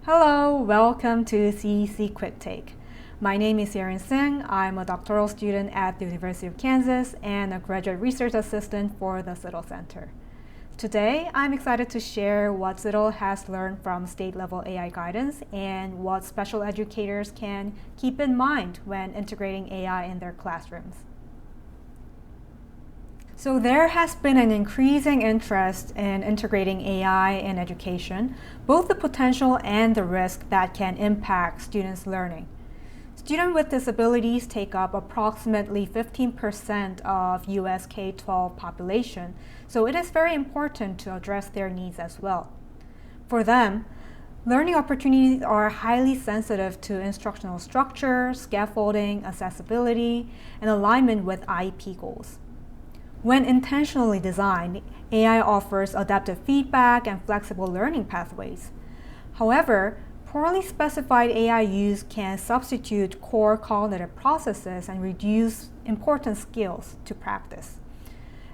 Hello, welcome to CEC Quick Take. My name is Erin Singh. I'm a doctoral student at the University of Kansas and a graduate research assistant for the CITL Center. Today, I'm excited to share what CITL has learned from state-level AI guidance and what special educators can keep in mind when integrating AI in their classrooms. So there has been an increasing interest in integrating AI in education, both the potential and the risk that can impact students' learning. Students with disabilities take up approximately 15% of US K-12 population, so it is very important to address their needs as well. For them, learning opportunities are highly sensitive to instructional structure, scaffolding, accessibility, and alignment with IEP goals. When intentionally designed, AI offers adaptive feedback and flexible learning pathways. However, poorly specified AI use can substitute core cognitive processes and reduce important skills to practice.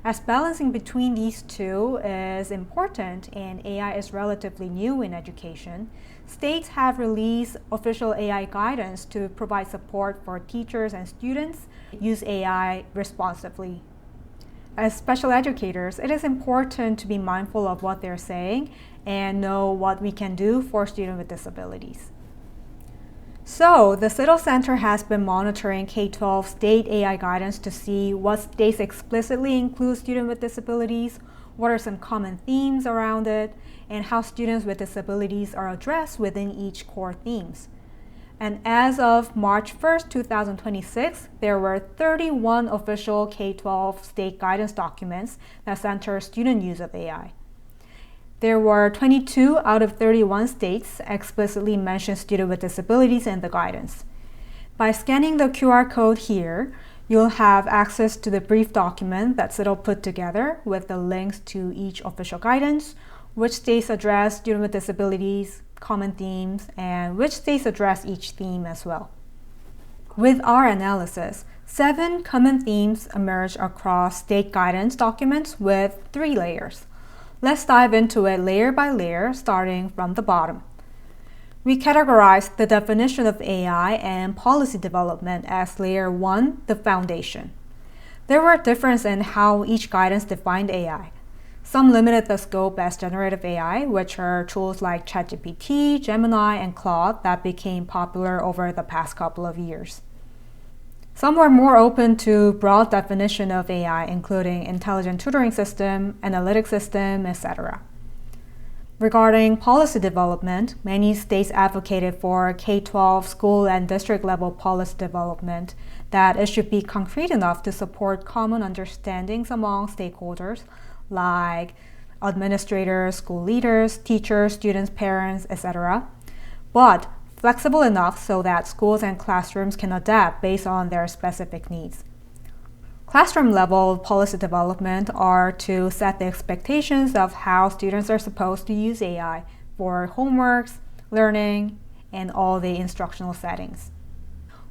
As balancing between these two is important and AI is relatively new in education, states have released official AI guidance to provide support for teachers and students use AI responsibly. As special educators, it is important to be mindful of what they're saying and know what we can do for students with disabilities. So, the CITL Center has been monitoring K-12 state AI guidance to see what states explicitly include students with disabilities, what are some common themes around it, and how students with disabilities are addressed within each core themes. And as of March 1st, 2026, there were 31 official K-12 state guidance documents that center student use of AI. There were 22 out of 31 states explicitly mentioned students with disabilities in the guidance. By scanning the QR code here, you'll have access to the brief document that CITL put together with the links to each official guidance, which states address students with disabilities, common themes, and which states address each theme as well. With our analysis, 7 common themes emerge across state guidance documents with 3 layers. Let's dive into it layer by layer, starting from the bottom. We categorized the definition of AI and policy development as layer 1, the foundation. There were differences in how each guidance defined AI. Some limited the scope as generative AI, which are tools like ChatGPT, Gemini, and Claude that became popular over the past couple of years. Some were more open to broad definition of AI, including intelligent tutoring system, analytic system, etc. Regarding policy development, many states advocated for K-12 school and district level policy development that it should be concrete enough to support common understandings among stakeholders like administrators, school leaders, teachers, students, parents, etc., but flexible enough so that schools and classrooms can adapt based on their specific needs. Classroom-level policy development are to set the expectations of how students are supposed to use AI for homeworks, learning, and all the instructional settings.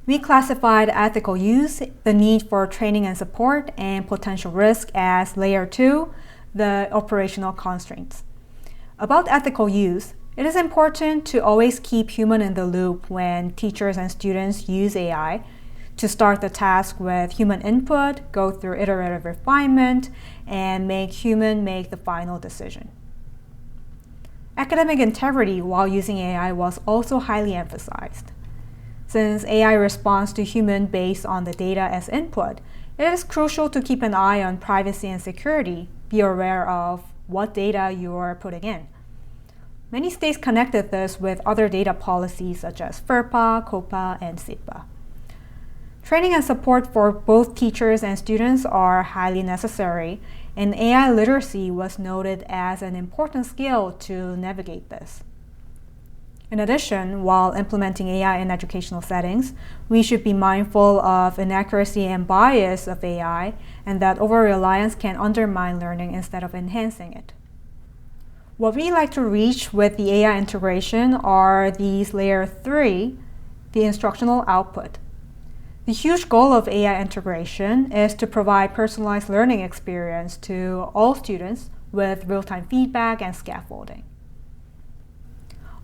We classified ethical use, the need for training and support, and potential risk as layer 2, the operational constraints. About ethical use, it is important to always keep human in the loop when teachers and students use AI, to start the task with human input, go through iterative refinement, and make the final decision. Academic integrity while using AI was also highly emphasized. Since AI responds to human based on the data as input, it is crucial to keep an eye on privacy and security, be aware of what data you are putting in. Many states connected this with other data policies such as FERPA, COPA, and SIPA. Training and support for both teachers and students are highly necessary, and AI literacy was noted as an important skill to navigate this. In addition, while implementing AI in educational settings, we should be mindful of inaccuracy and bias of AI, and that over-reliance can undermine learning instead of enhancing it. What we like to reach with the AI integration are these layer 3, the instructional output. The huge goal of AI integration is to provide personalized learning experience to all students with real-time feedback and scaffolding.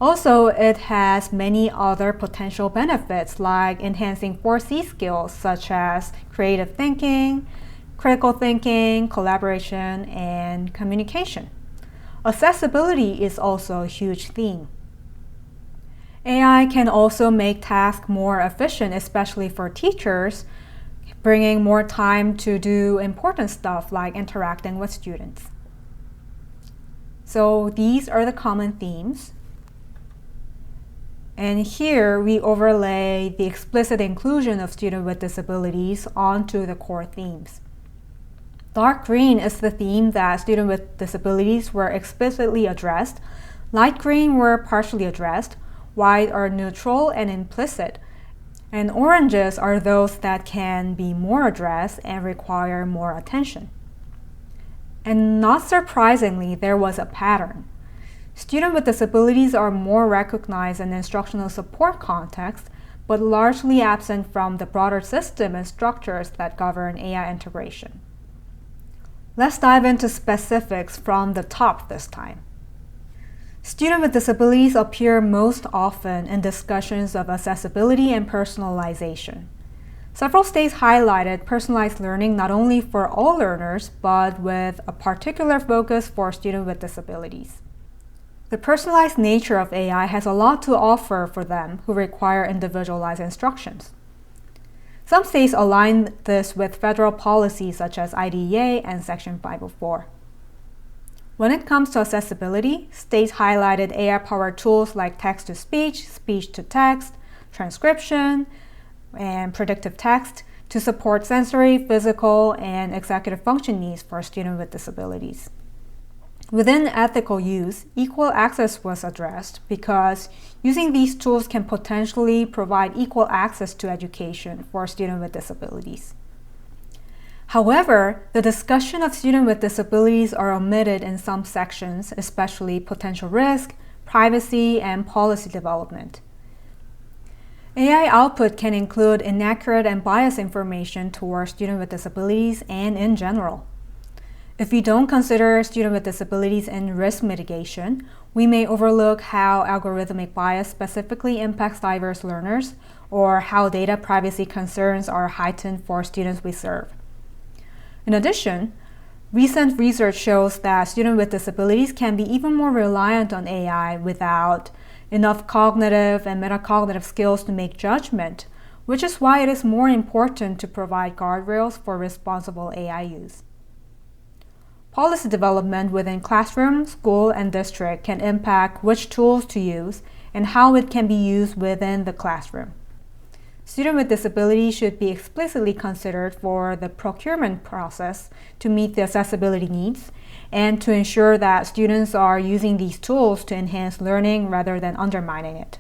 Also, it has many other potential benefits like enhancing 4C skills such as creative thinking, critical thinking, collaboration, and communication. Accessibility is also a huge theme. AI can also make tasks more efficient, especially for teachers, bringing more time to do important stuff like interacting with students. So these are the common themes. And here we overlay the explicit inclusion of students with disabilities onto the core themes. Dark green is the theme that students with disabilities were explicitly addressed. Light green were partially addressed. White are neutral and implicit. And oranges are those that can be more addressed and require more attention. And not surprisingly, there was a pattern. Students with disabilities are more recognized in instructional support contexts, but largely absent from the broader system and structures that govern AI integration. Let's dive into specifics from the top this time. Students with disabilities appear most often in discussions of accessibility and personalization. Several states highlighted personalized learning not only for all learners, but with a particular focus for students with disabilities. The personalized nature of AI has a lot to offer for them who require individualized instructions. Some states align this with federal policies such as IDEA and Section 504. When it comes to accessibility, states highlighted AI-powered tools like text-to-speech, speech-to-text, transcription, and predictive text to support sensory, physical, and executive function needs for students with disabilities. Within ethical use, equal access was addressed because using these tools can potentially provide equal access to education for students with disabilities. However, the discussion of students with disabilities are omitted in some sections, especially potential risk, privacy, and policy development. AI output can include inaccurate and biased information towards students with disabilities and in general. If we don't consider students with disabilities in risk mitigation, we may overlook how algorithmic bias specifically impacts diverse learners or how data privacy concerns are heightened for students we serve. In addition, recent research shows that students with disabilities can be even more reliant on AI without enough cognitive and metacognitive skills to make judgment, which is why it is more important to provide guardrails for responsible AI use. Policy development within classroom, school, and district can impact which tools to use and how it can be used within the classroom. Students with disabilities should be explicitly considered for the procurement process to meet the accessibility needs and to ensure that students are using these tools to enhance learning rather than undermining it.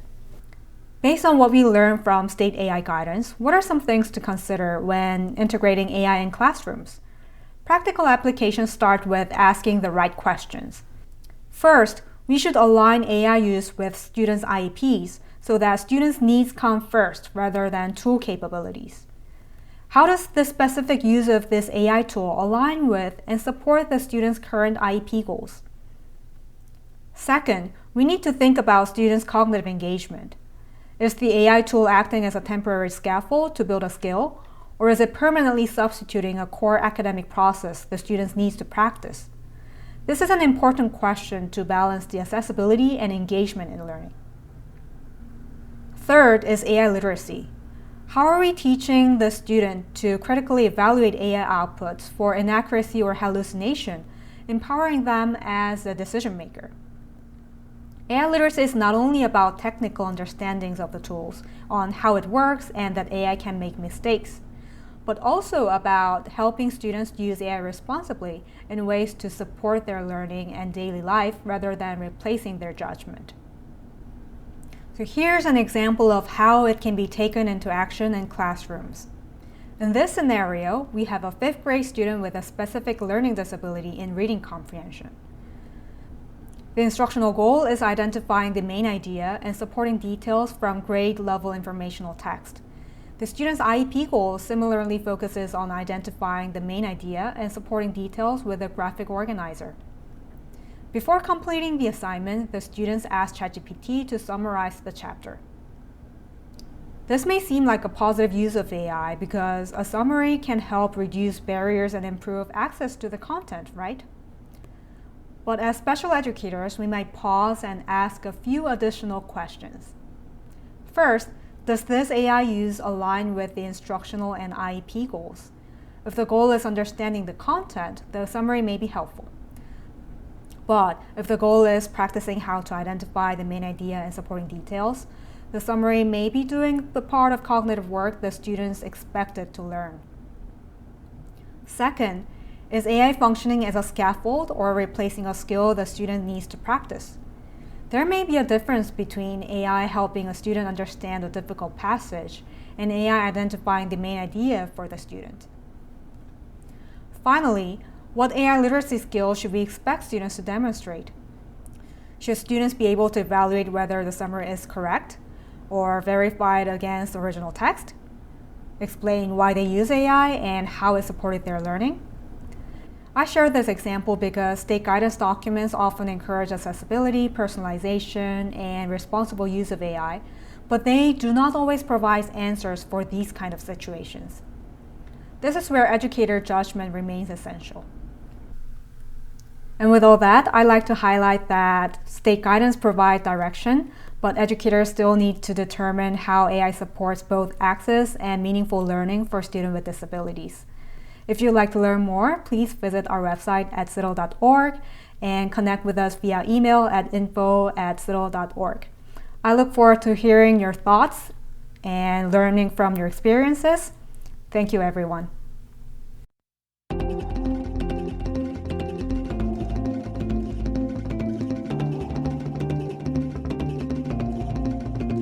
Based on what we learned from state AI guidance, what are some things to consider when integrating AI in classrooms? Practical applications start with asking the right questions. First, we should align AI use with students' IEPs so that students' needs come first rather than tool capabilities. How does the specific use of this AI tool align with and support the students' current IEP goals? Second, we need to think about students' cognitive engagement. Is the AI tool acting as a temporary scaffold to build a skill? Or is it permanently substituting a core academic process the students need to practice? This is an important question to balance the accessibility and engagement in learning. Third is AI literacy. How are we teaching the student to critically evaluate AI outputs for inaccuracy or hallucination, empowering them as a decision maker? AI literacy is not only about technical understandings of the tools on how it works and that AI can make mistakes, but also about helping students use AI responsibly in ways to support their learning and daily life rather than replacing their judgment. So here's an example of how it can be taken into action in classrooms. In this scenario, we have a 5th grade student with a specific learning disability in reading comprehension. The instructional goal is identifying the main idea and supporting details from grade-level informational text. The student's IEP goal similarly focuses on identifying the main idea and supporting details with a graphic organizer. Before completing the assignment, the students ask ChatGPT to summarize the chapter. This may seem like a positive use of AI because a summary can help reduce barriers and improve access to the content, right? But as special educators, we might pause and ask a few additional questions. First, does this AI use align with the instructional and IEP goals? If the goal is understanding the content, the summary may be helpful. But if the goal is practicing how to identify the main idea and supporting details, the summary may be doing the part of cognitive work the students expected to learn. Second, is AI functioning as a scaffold or replacing a skill the student needs to practice? There may be a difference between AI helping a student understand a difficult passage and AI identifying the main idea for the student. Finally, what AI literacy skills should we expect students to demonstrate? Should students be able to evaluate whether the summary is correct or verify it against the original text? Explain why they use AI and how it supported their learning? I share this example because state guidance documents often encourage accessibility, personalization, and responsible use of AI, but they do not always provide answers for these kind of situations. This is where educator judgment remains essential. And with all that, I'd like to highlight that state guidance provides direction, but educators still need to determine how AI supports both access and meaningful learning for students with disabilities. If you'd like to learn more, please visit our website at citl.org and connect with us via email at info@citl.org. I look forward to hearing your thoughts and learning from your experiences. Thank you, everyone.